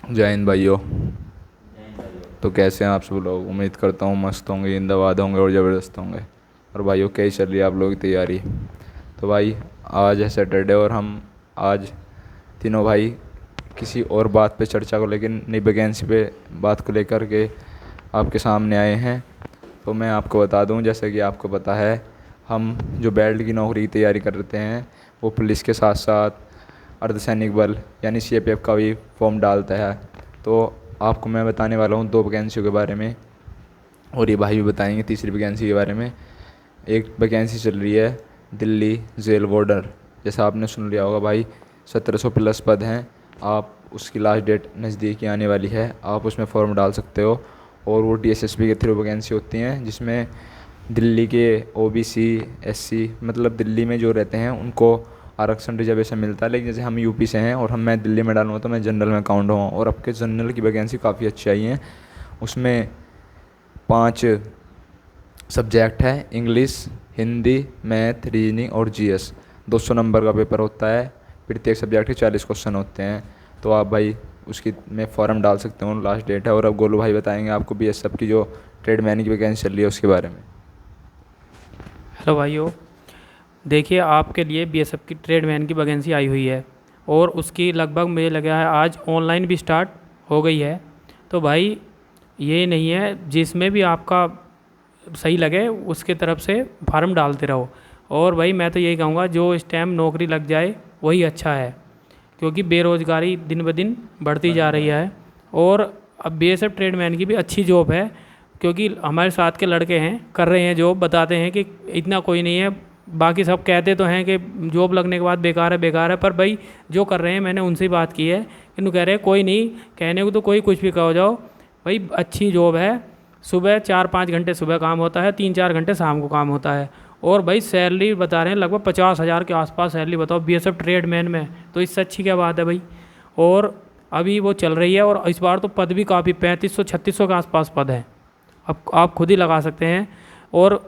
जय हिंद भाइयों। तो कैसे हैं आप सब लोग? उम्मीद करता हूँ मस्त होंगे, जिंदाबाद होंगे और ज़बरदस्त होंगे। और भाइयों, कैसी चल रही है आप लोगों की तैयारी? तो भाई, आज है सैटरडे और हम आज तीनों भाई किसी और बात पे चर्चा को लेकर, नई वैकेंसी पे बात को लेकर के आपके सामने आए हैं। तो मैं आपको बता दूं, जैसे कि आपको पता है, हम जो बेल्ट की नौकरी की तैयारी करते हैं वो पुलिस के साथ साथ अर्धसैनिक बल यानी सीएपीएफ का भी फॉर्म डालता है। तो आपको मैं बताने वाला हूँ दो वैकेंसियों के बारे में, और ये भाई भी बताएंगे तीसरी वैकेंसी के बारे में। एक वैकेंसी चल रही है दिल्ली जेल वार्डर, जैसा आपने सुन लिया होगा भाई। 1700 प्लस पद हैं। आप उसकी लास्ट डेट नज़दीकी आने वाली है, आप उसमें फॉर्म डाल सकते हो। और वो डीएसएसपी के थ्रू वैकेंसी होती हैं, जिसमें दिल्ली के ओबीसी एससी, मतलब दिल्ली में जो रहते हैं उनको आरक्षण रिजर्वेशन मिलता है। लेकिन जैसे हम यूपी से हैं और मैं दिल्ली में डालूँगा तो मैं जनरल में काउंट हुआ, और अब के जनरल की वैकेंसी काफ़ी अच्छी आई हैं। उसमें 5 सब्जेक्ट है: इंग्लिश, हिंदी, मैथ, रीजनिंग और जीएस। 200 नंबर का पेपर होता है। प्रत्येक सब्जेक्ट के 40 क्वेश्चन होते हैं। तो आप भाई उसकी में फॉर्म डाल सकते हो, लास्ट डेट है। और अब गोलू भाई बताएंगे आपको बीएसएफ की जो ट्रेडमैन की वैकेंसी चल रही है उसके बारे में। हेलो भाइयों। देखिए, आपके लिए बीएसएफ की ट्रेडमैन की वैकेंसी आई हुई है और उसकी लगभग मुझे लगा है आज ऑनलाइन भी स्टार्ट हो गई है। तो भाई, ये नहीं है, जिसमें भी आपका सही लगे उसके तरफ से फार्म डालते रहो। और भाई मैं तो यही कहूँगा, जो इस टाइम नौकरी लग जाए वही अच्छा है, क्योंकि बेरोज़गारी दिन ब दिन बढ़ती जा रही है। और अब बीएसएफ ट्रेडमैन की भी अच्छी जॉब है, क्योंकि हमारे साथ के लड़के हैं कर रहे हैं जॉब, बताते हैं कि इतना कोई नहीं है। बाकी सब कहते तो हैं कि जॉब लगने के बाद बेकार है बेकार है, पर भाई जो कर रहे हैं, मैंने उनसे बात की है, कि कह रहे हैं कोई नहीं, कहने को तो कोई कुछ भी कहो जाओ, भाई अच्छी जॉब है। सुबह 4-5 घंटे सुबह काम होता है, 3-4 घंटे शाम को काम होता है। और भाई सैलरी बता रहे हैं लगभग 50,000 के आसपास सैलरी, बताओ बीएसएफ ट्रेडमैन में, तो इससे अच्छी क्या बात है भाई। और अभी वो चल रही है, और इस बार तो पद भी काफ़ी 3500-3600 के आसपास पद है। अब आप खुद ही लगा सकते हैं। और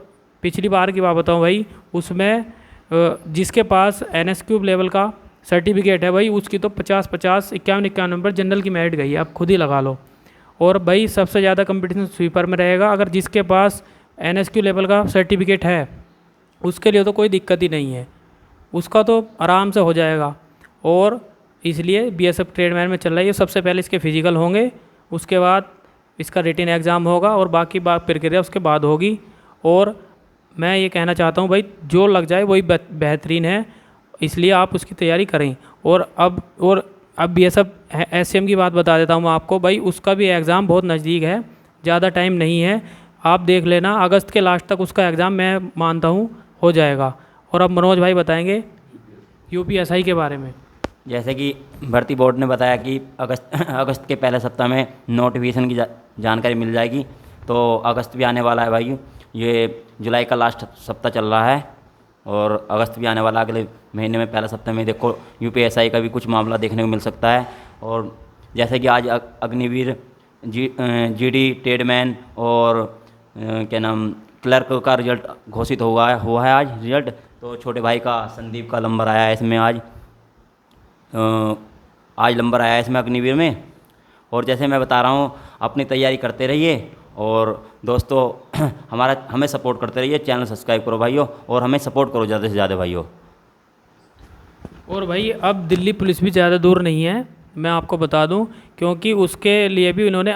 पिछली बार की बात बताऊं भाई, उसमें जिसके पास एनएस क्यूब लेवल का सर्टिफिकेट है भाई, उसकी तो 50-50, 51-51 नंबर जनरल की मेरिट गई है, आप खुद ही लगा लो। और भाई सबसे ज़्यादा कंपटीशन स्वीपर में रहेगा, अगर जिसके पास एनएसक्यू लेवल का सर्टिफिकेट है उसके लिए तो कोई दिक्कत ही नहीं है, उसका तो आराम से हो जाएगा। और इसलिए बीएसएफ ट्रेडमैन में चल रहा है ये। सबसे पहले इसके फिजिकल होंगे, उसके बाद इसका रिटन एग्ज़ाम होगा, और बाकी बात प्रक्रिया उसके बाद होगी। और मैं ये कहना चाहता हूँ भाई, जो लग जाए वही बेहतरीन है, इसलिए आप उसकी तैयारी करें। और अब बीएसएफ एसएम की बात बता देता हूँ मैं आपको भाई, उसका भी एग्ज़ाम बहुत नज़दीक है, ज़्यादा टाइम नहीं है। आप देख लेना, अगस्त के लास्ट तक उसका एग्ज़ाम मैं मानता हूँ हो जाएगा। और अब मनोज भाई बताएंगे यूपीएसआई के बारे में। जैसे कि भर्ती बोर्ड ने बताया कि अगस्त अगस्त के पहले सप्ताह में नोटिफिकेशन की जानकारी मिल जाएगी। तो अगस्त भी आने वाला है भाई, ये जुलाई का लास्ट सप्ताह चल रहा है और अगस्त भी आने वाला है। अगले महीने में पहला सप्ताह में देखो यूपीएसआई का भी कुछ मामला देखने को मिल सकता है। और जैसे कि आज अग्निवीर, जीडी, ट्रेडमैन और क्या नाम, क्लर्क का रिजल्ट घोषित हुआ है आज रिजल्ट। तो छोटे भाई का, संदीप का नंबर आया है इसमें आज नंबर आया है इसमें अग्निवीर में। और जैसे मैं बता रहा हूँ, अपनी तैयारी करते रहिए और दोस्तों हमें सपोर्ट करते रहिए। चैनल सब्सक्राइब करो भाइयों, और हमें सपोर्ट करो ज़्यादा से ज़्यादा भाइयों। और भाई अब दिल्ली पुलिस भी ज़्यादा दूर नहीं है, मैं आपको बता दूं, क्योंकि उसके लिए भी इन्होंने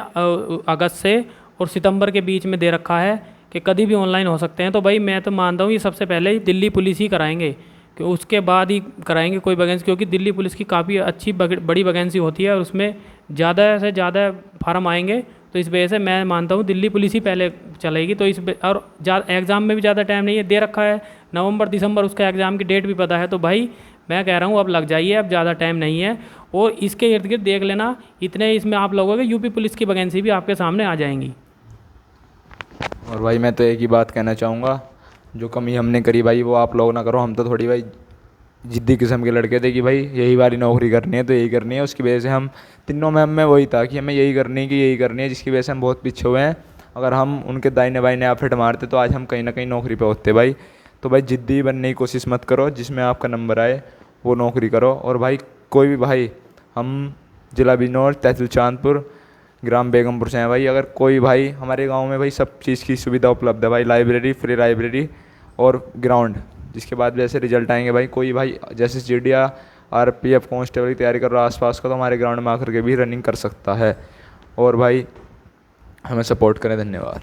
अगस्त से और सितंबर के बीच में दे रखा है कि कभी भी ऑनलाइन हो सकते हैं। तो भाई मैं तो मानता हूँ ये सबसे पहले ही दिल्ली पुलिस ही कराएंगे, कि उसके बाद ही कराएंगे कोई वैकेंसी, क्योंकि दिल्ली पुलिस की काफ़ी अच्छी बड़ी वैकेंसी होती है और उसमें ज़्यादा से ज़्यादा फार्म आएंगे। तो इस वजह से मैं मानता हूँ दिल्ली पुलिस ही पहले चलेगी। तो और एग्ज़ाम में भी ज़्यादा टाइम नहीं है, दे रखा है नवंबर दिसंबर, उसका एग्ज़ाम की डेट भी पता है। तो भाई मैं कह रहा हूँ अब लग जाइए, अब ज़्यादा टाइम नहीं है। और इसके इर्द गिर्द देख लेना, इतने इसमें आप लोगों के यूपी पुलिस की वैकेंसी भी आपके सामने आ जाएंगी। और भाई मैं तो एक ही बात कहना चाहूँगा, जो कमी हमने करी भाई वो आप लोग ना करो। हम तो थोड़ी भाई जिद्दी किस्म के लड़के थे कि भाई यही वाली नौकरी करनी है तो यही करनी है। उसकी वजह से हम तीनों में हमें वही था कि हमें यही करनी है कि यही करनी है, जिसकी वजह से हम बहुत पीछे हुए हैं। अगर हम उनके दाहिने बाइने एफर्ट मारते तो आज हम कहीं ना कहीं नौकरी पे होते भाई। तो भाई जिद्दी बनने की कोशिश मत करो, जिसमें आपका नंबर आए वो नौकरी करो। और भाई कोई भी भाई, हम जिला बिजनौर, तहसील चांदपुर, ग्राम बेगमपुर से हैं भाई। अगर कोई भाई हमारे गांव में भाई सब चीज़ की सुविधा उपलब्ध है भाई, लाइब्रेरी, फ्री लाइब्रेरी और ग्राउंड। जिसके बाद जैसे रिजल्ट आएंगे भाई, कोई भाई जैसे जीडी या आरपीएफ कांस्टेबल की तैयारी कर रहा है आसपास का, तो हमारे ग्राउंड में आकर के भी रनिंग कर सकता है। और भाई हमें सपोर्ट करें। धन्यवाद।